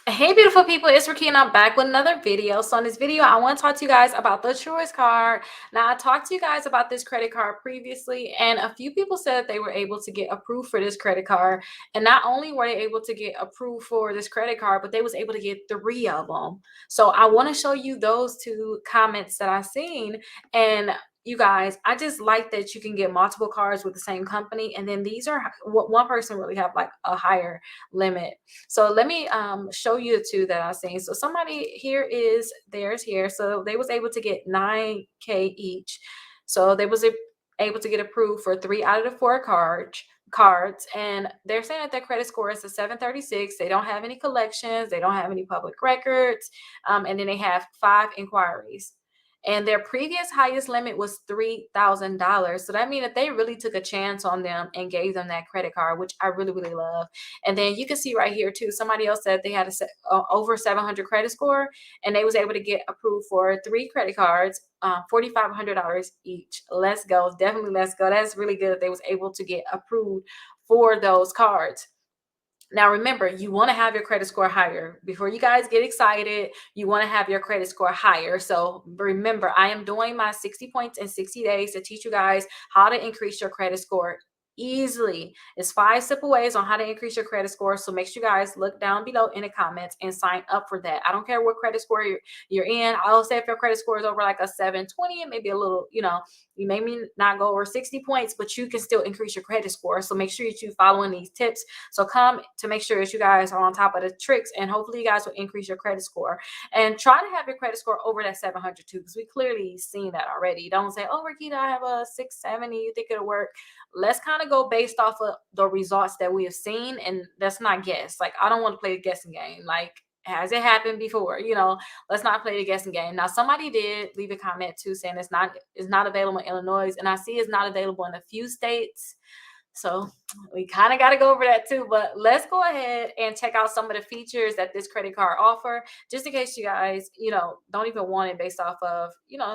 Hey, beautiful people, it's Rickita and I'm back with another video. So in this video, I want to talk to you guys about the Truist card. Now, I talked to you guys about this credit card previously, and a few people said that they were able to get approved for this credit card. And not only were they able to get approved for this credit card, but they was able to get 3 of them. So I want to show you those two comments that I seen. And you guys, I just like that you can get multiple cards with the same company. And then these are what one person really have like a higher limit. So let me show you the two that I've seen. So somebody here is theirs here. So they was able to get 9K each. So they was able to get approved for 3 out of the 4 cards, and they're saying that their credit score is a 736. They don't have any collections, they don't have any public records, and then they have 5 inquiries. And their previous highest limit was $3,000. So that means that they really took a chance on them and gave them that credit card, which I really, really love. And then you can see right here too, somebody else said they had over 700 credit score, and they was able to get approved for 3 credit cards, $4,500 each. Let's go. Definitely let's go. That's really good that they was able to get approved for those cards. Now, remember, you want to have your credit score higher. Before you guys get excited, you want to have your credit score higher. So remember, I am doing my 60 points in 60 days to teach you guys how to increase your credit score easily. It's 5 simple ways on how to increase your credit score. So make sure you guys look down below in the comments and sign up for that. I don't care what credit score you're in. I'll say if your credit score is over like a 720, it may be a little, you may not go over 60 points, but you can still increase your credit score. So make sure you following these tips. So come to make sure that you guys are on top of the tricks, and hopefully you guys will increase your credit score. And try to have your credit score over that 700 too, because we clearly seen that already. Don't say, oh, Rickita, I have a 670. You think it'll work? Let's kind of go based off of the results that we have seen, and let's not guess. Like, I don't want to play the guessing game. Like, has it happened before? Let's not play the guessing game. Now, somebody did leave a comment too saying it's not available in Illinois, and I see it's not available in a few states. So we kind of got to go over that too, but let's go ahead and check out some of the features that this credit card offer, just in case you guys, don't even want it based off of,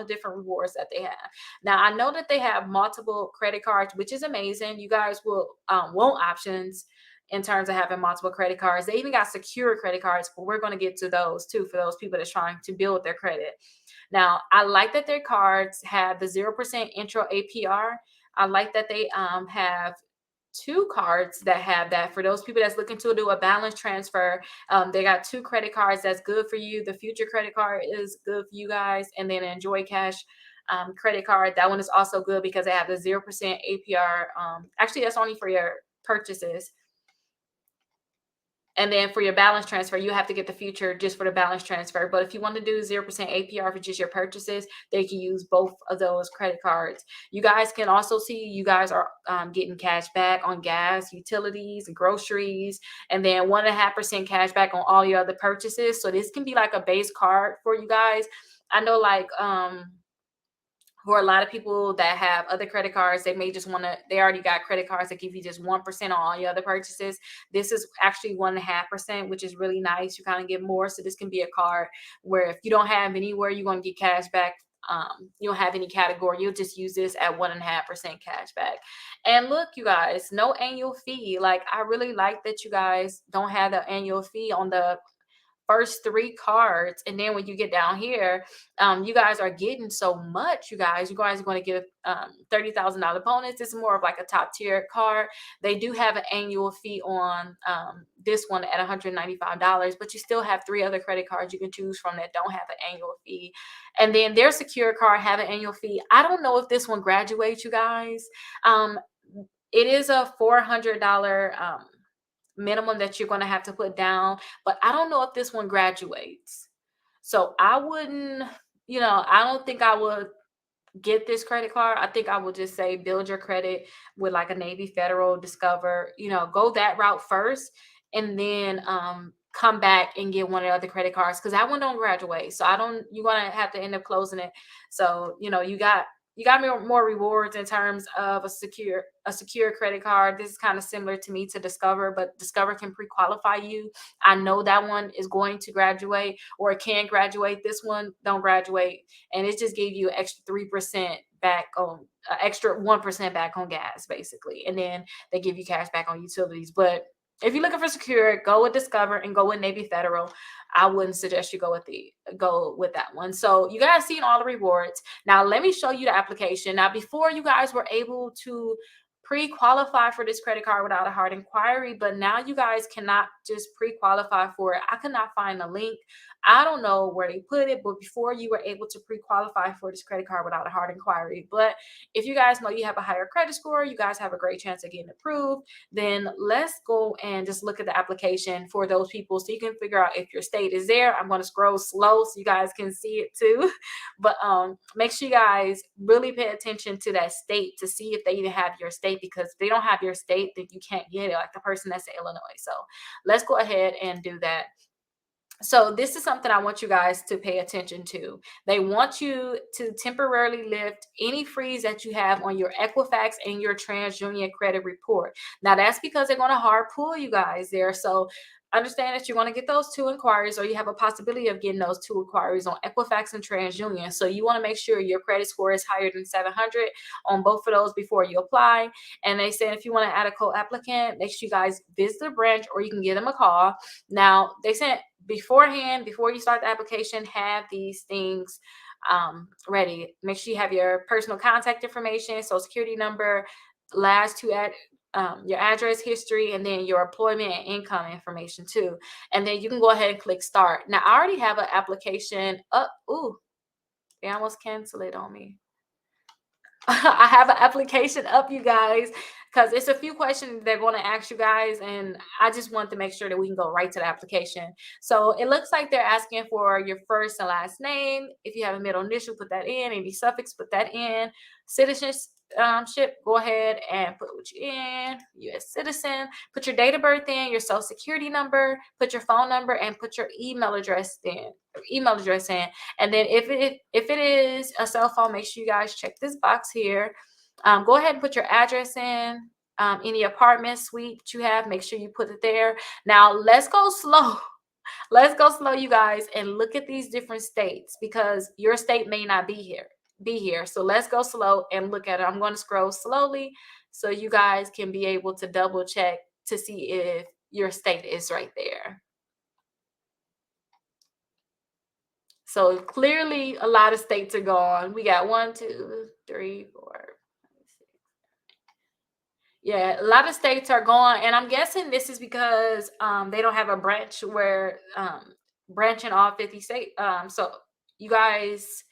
different rewards that they have. Now, I know that they have multiple credit cards, which is amazing. You guys will want options in terms of having multiple credit cards. They even got secure credit cards, but we're going to get to those too for those people that's trying to build their credit. Now, I like that their cards have the 0% Intro APR. I like that they have 2 cards that have that for those people that's looking to do a balance transfer. They got 2 credit cards that's good for you. The future credit card is good for you guys, and then Enjoy Cash credit card, that one is also good because they have the 0% APR. Actually, that's only for your purchases. And then for your balance transfer, you have to get the future just for the balance transfer. But if you want to do 0% APR for just your purchases, they can use both of those credit cards. You guys can also see you guys are getting cash back on gas, utilities, groceries, and then 1.5% cash back on all your other purchases. So this can be like a base card for you guys. I know, like, for a lot of people that have other credit cards, they may just want to, they already got credit cards that give you just 1% on all your other purchases. This is actually 1.5%, which is really nice. You kind of get more. So this can be a card where if you don't have anywhere you're going to get cash back, you don't have any category, you'll just use this at 1.5% cash back. And look, you guys, no annual fee. Like, I really like that you guys don't have the annual fee on the first 3 cards. And then when you get down here, you guys are getting so much. You guys are going to get $30,000 bonus. This is more of like a top tier card. They do have an annual fee on this one at $195, but you still have 3 other credit cards you can choose from that don't have an annual fee. And then their secure card have an annual fee. I don't know if this one graduates, you guys. It is a $400 minimum that you're going to have to put down, but I don't know if this one graduates. So I wouldn't, I don't think I would get this credit card. I think I would just say build your credit with like a Navy Federal, Discover, go that route first, and then come back and get one of the other credit cards, because that one don't graduate. So you're going to have to end up closing it. So, you got more rewards in terms of a secure credit card. This is kind of similar to me to Discover, but Discover can pre-qualify you. I know that one is going to graduate, or it can graduate. This one don't graduate, and it just gave you an extra 3% back on extra 1% back on gas, basically, and then they give you cash back on utilities. But If you're looking for secure, go with Discover and go with Navy Federal. I wouldn't suggest you go with that one. So you guys seen all the rewards. Now let me show you the application. Now before you guys were able to pre-qualify for this credit card without a hard inquiry, but now you guys cannot just pre-qualify for it. I could not find a link. I don't know where they put it, but before you were able to pre-qualify for this credit card without a hard inquiry. But if you guys know you have a higher credit score, you guys have a great chance of getting approved. Then let's go and just look at the application for those people so you can figure out if your state is there. I'm going to scroll slow so you guys can see it too. But make sure you guys really pay attention to that state to see if they even have your state, because if they don't have your state, then you can't get it, like the person that's in Illinois. So let's go ahead and do that. So this is something I want you guys to pay attention to. They want you to temporarily lift any freeze that you have on your Equifax and your TransUnion credit report. Now that's because they're going to hard pull you guys there. So understand that you're going to get those two inquiries, or you have a possibility of getting those two inquiries on Equifax and TransUnion. So you want to make sure your credit score is higher than 700 on both of those before you apply. And they said if you want to add a co-applicant, make sure you guys visit the branch, or you can give them a call. Now they said beforehand, before you start the application, have these things ready. Make sure you have your personal contact information, social security number, last two your address history, and then your employment and income information too. And then you can go ahead and click start. Now I already have an application up. Ooh, they almost canceled it on me. I have an application up, you guys, because it's a few questions they're going to ask you guys, and I just want to make sure that we can go right to the application. So it looks like they're asking for your first and last name. If you have a middle initial, put that in. Any suffix, put that in. Citizenship, go ahead and put what you in. U.S. citizen. Put your date of birth in, your social security number, put your phone number, and put your email address in. And then if it is a cell phone, make sure you guys check this box here. Go ahead and put your address in. Any apartment suite you have, make sure you put it there. Now let's go slow. Let's go slow, you guys, and look at these different states, because your state may not be here. So let's go slow and look at it. I'm going to scroll slowly so you guys can be able to double check to see if your state is right there. So clearly a lot of states are gone. We got 1, 2, 3, 4, 5, 6. Yeah, a lot of states are gone. And I'm guessing this is because they don't have a branch where branching all 50 states. So you guys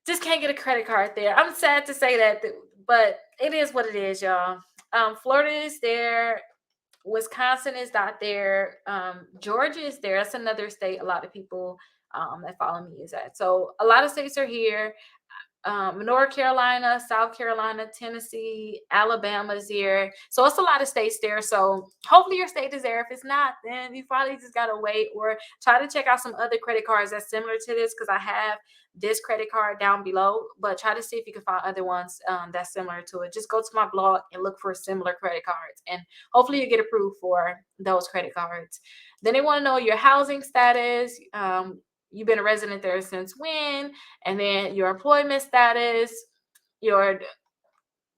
just can't get a credit card there. I'm sad to say that, but it is what it is, y'all. Florida is there. Wisconsin is not there. Georgia is there. That's another state a lot of people that follow me is at. So a lot of states are here. North Carolina, South Carolina, Tennessee, Alabama is here. So it's a lot of states there. So hopefully your state is there. If it's not, then you probably just gotta wait or try to check out some other credit cards that's similar to this, because I have this credit card down below. But try to see if you can find other ones that's similar to it. Just go to my blog and look for similar credit cards, and hopefully you get approved for those credit cards. Then they want to know your housing status. You've been a resident there since when, and then your employment status, your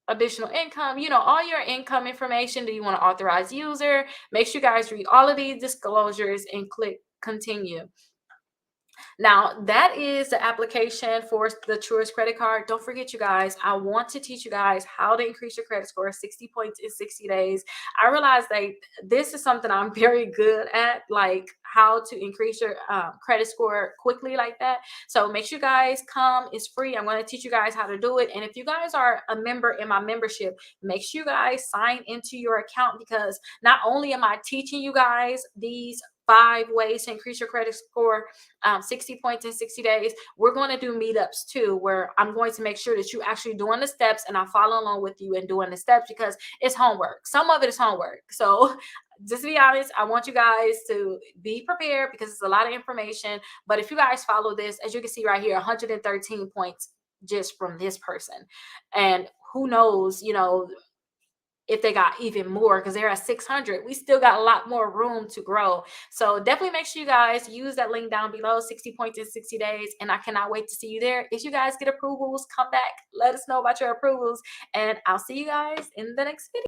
additional income, all your income information. Do you want to authorize user? Make sure you guys read all of these disclosures and click continue. Now, that is the application for the Truist credit card. Don't forget, you guys, I want to teach you guys how to increase your credit score 60 points in 60 days. I realize that this is something I'm very good at, like how to increase your credit score quickly like that. So make sure you guys come. It's free. I'm going to teach you guys how to do it. And if you guys are a member in my membership, make sure you guys sign into your account, because not only am I teaching you guys these 5 ways to increase your credit score 60 points in 60 days, we're going to do meetups too, where I'm going to make sure that you're actually doing the steps and I follow along with you and doing the steps, because it's homework. Some of it is homework. So just to be honest, I want you guys to be prepared, because it's a lot of information. But if you guys follow this, as you can see right here, 113 points just from this person. And who knows, if they got even more, because they're at 600. We still got a lot more room to grow. So definitely make sure you guys use that link down below, 60 points in 60 days. And I cannot wait to see you there. If you guys get approvals, come back, let us know about your approvals, and I'll see you guys in the next video.